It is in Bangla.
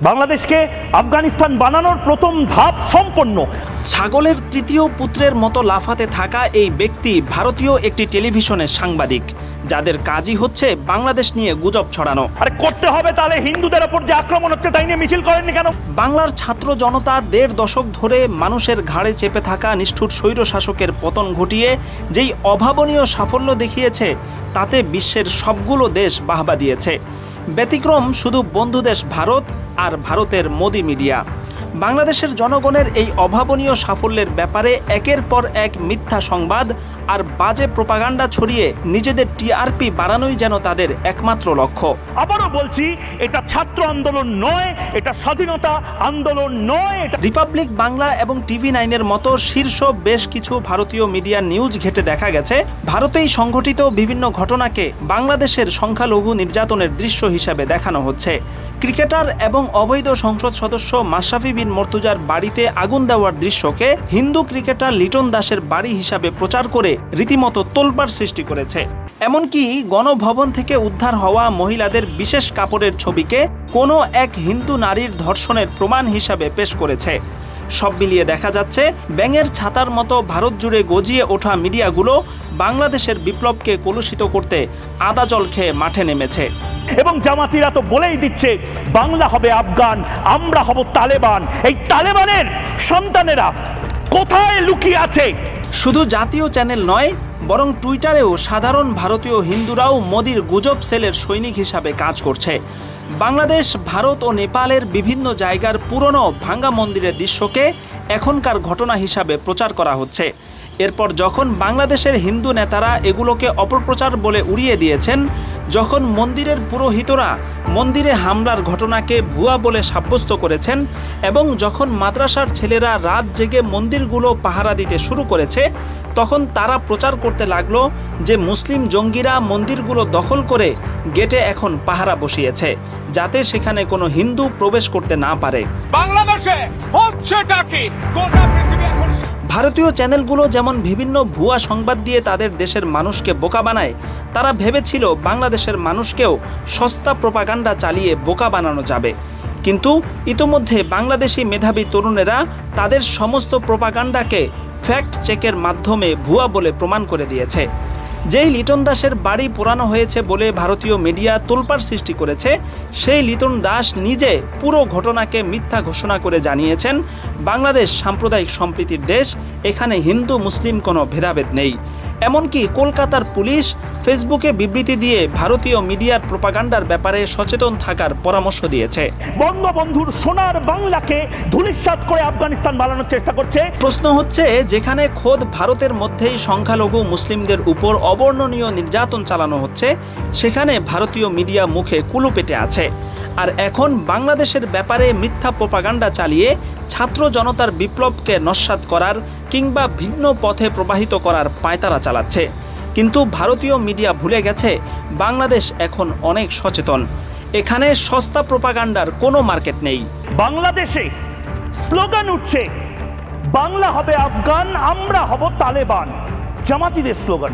বাংলাদেশকে আফগানিস্তান বানানোর প্রথম ধাপ সম্পন্ন। ছাগলের তৃতীয় পুত্রের মতো লাফাতে থাকা এই ব্যক্তি ভারতীয় একটি টেলিভিশনের সাংবাদিক, যাদের কাজই হচ্ছে বাংলাদেশ নিয়ে গুজব ছড়ানো। আরে করতে হবে, তাহলে হিন্দুদের ওপর যে আক্রমণ হচ্ছে তাই নিয়ে মিছিল করেননি কেন? বাংলার ছাত্র জনতা ১.৫ দশক ধরে মানুষের ঘাড়ে চেপে থাকা নিষ্ঠুর স্বৈরশাসকের পতন ঘটিয়ে যেই অভাবনীয় সাফল্য দেখিয়েছে, তাতে বিশ্বের সবগুলো দেশ বাহবা দিয়েছে। ব্যতিক্রম শুধু বন্ধু দেশ ভারত আর ভারতের মোদি মিডিয়া। বাংলাদেশের জনগণের এই অভাবনীয় সাফল্যের ব্যাপারে একের পর এক মিথ্যা সংবাদ আর বাজে প্রোপাগান্ডা ছড়িয়ে নিজেদের টিআরপি বাড়ানোই যেন তাদের একমাত্র লক্ষ্য। আবারও বলছি, এটা ছাত্র আন্দোলন নয়, এটা স্বাধীনতা আন্দোলন নয়। রিপাবলিক বাংলা এবং TV9-এর মতো শীর্ষ বেশ কিছু ভারতীয় মিডিয়া নিউজ ঘেটে দেখা গেছে, ভারতেই সংঘটিত বিভিন্ন ঘটনাকে বাংলাদেশের সংখ্যালঘু নির্যাতনের দৃশ্য হিসাবে দেখানো হচ্ছে। ক্রিকেটার এবং অবৈধ সংসদ সদস্য মাশরাফি বিন মর্তুজার বাড়িতে আগুন দেওয়ার দৃশ্যকে হিন্দু ক্রিকেটার লিটন দাসের বাড়ি হিসাবে প্রচার করে রীতিমতো তোলপাড় সৃষ্টি করেছে। এমনকি গণভবন থেকে উদ্ধার হওয়া মহিলাদের বিশেষ কাপড়ের ছবিকে কোনো এক হিন্দু নারীর ধর্ষণের প্রমাণ হিসাবে পেশ করেছে। সব মিলিয়ে দেখা যাচ্ছে, ব্যাঙের ছাতার মতো ভারত জুড়ে গজিয়ে ওঠা মিডিয়াগুলো বাংলাদেশের বিপ্লবকে কলুষিত করতে আদা জল খেয়ে মাঠে নেমেছে। এবং জামাতিরা তো বলেই দিচ্ছে, বাংলা হবে আফগান, আমরা হব তালেবান। এই তালেবানের সন্তানেরা কোথায় লুকিয়ে আছে? শুধু জাতীয় চ্যানেল নয়, বরং টুইটারেও সাধারণ ভারতীয় হিন্দুরাও মোদির গুজব সেলের সৈনিক হিসাবে কাজ করছে। বাংলাদেশ, ভারত ও নেপালের বিভিন্ন জায়গার পুরনো ভাঙ্গা মন্দিরের দৃশ্যকে এখনকার ঘটনা হিসাবে প্রচার করা হচ্ছে। এরপর যখন বাংলাদেশের হিন্দু নেতারা এগুলোকে অপপ্রচার বলে উড়িয়ে দিয়েছেন, যখন মন্দিরের পুরোহিতরা মন্দিরে হামলার ঘটনাকে ভুয়া বলে সাব্যস্ত করেছেন, এবং যখন মাদ্রাসার ছেলেরা রাত জেগে মন্দিরগুলো পাহারা দিতে শুরু করেছে, তখন তারা প্রচার করতে লাগলো যে মুসলিম জঙ্গিরা মন্দিরগুলো দখল করে গেটে এখন পাহারা বসিয়েছে, যাতে সেখানে কোনো হিন্দু প্রবেশ করতে না পারে। বাংলাদেশে হচ্ছেটা কি? গোটা পৃথিবী এখন ভারতীয় চ্যানেলগুলো যেমন বিভিন্ন ভুয়া সংবাদ দিয়ে তাদের দেশের মানুষকে বোকা বানায়, তারা ভেবেছিল বাংলাদেশের মানুষকেও সস্তা প্রোপাগান্ডা চালিয়ে বোকা বানানো যাবে। কিন্তু ইতোমধ্যে বাংলাদেশি মেধাবী তরুণেরা তাদের সমস্ত প্রোপাগান্ডাকে ফ্যাক্ট চেকের মাধ্যমে ভুয়া বলে প্রমাণ করে দিয়েছে। যেই লিটন দাসের বাড়ি পোড়ানো হয়েছে বলে ভারতীয় মিডিয়া তোলপাড় সৃষ্টি করেছে, সেই লিটন দাস নিজে পুরো ঘটনাকে মিথ্যা ঘোষণা করে জানিয়েছেন, বাংলাদেশ সাম্প্রদায়িক সম্প্রীতির দেশ, এখানে হিন্দু মুসলিম কোনো ভেদাভেদ নেই। এমনকি কলকাতার পুলিশ ফেসবুকে বিবৃতি দিয়ে ভারতীয় মিডিয়ার প্রোপাগান্ডার ব্যাপারে সচেতন থাকার পরামর্শ দিয়েছে। বঙ্গবন্ধুর সোনার বাংলাকে ধূলিসাৎ করে আফগানিস্তান বানানোর চেষ্টা করছে। প্রশ্ন হচ্ছে, যেখানে খোদ ভারতের মধ্যেই সংখ্যালঘু মুসলিমদের উপর অবর্ণনীয় নির্যাতন চালানো হচ্ছে, সেখানে ভারতীয় মিডিয়া মুখে কুলু পেটে আছে, আর এখন বাংলাদেশের ব্যাপারে মিথ্যা প্রোপাগান্ডা চালিয়ে ছাত্র জনতার বিপ্লবকে নস্যাৎ করার কিংবা ভিন্ন পথে প্রবাহিত করার পায়তারা চালাচ্ছে। কিন্তু ভারতীয় মিডিয়া ভুলে গেছে, বাংলাদেশ এখন অনেক সচেতন। এখানে সস্তা প্রোপাগান্ডার কোনো মার্কেট নেই। বাংলাদেশে স্লোগান উঠছে, বাংলা হবে আফগান, আমরা হব তালেবান। জামাতিদের স্লোগান।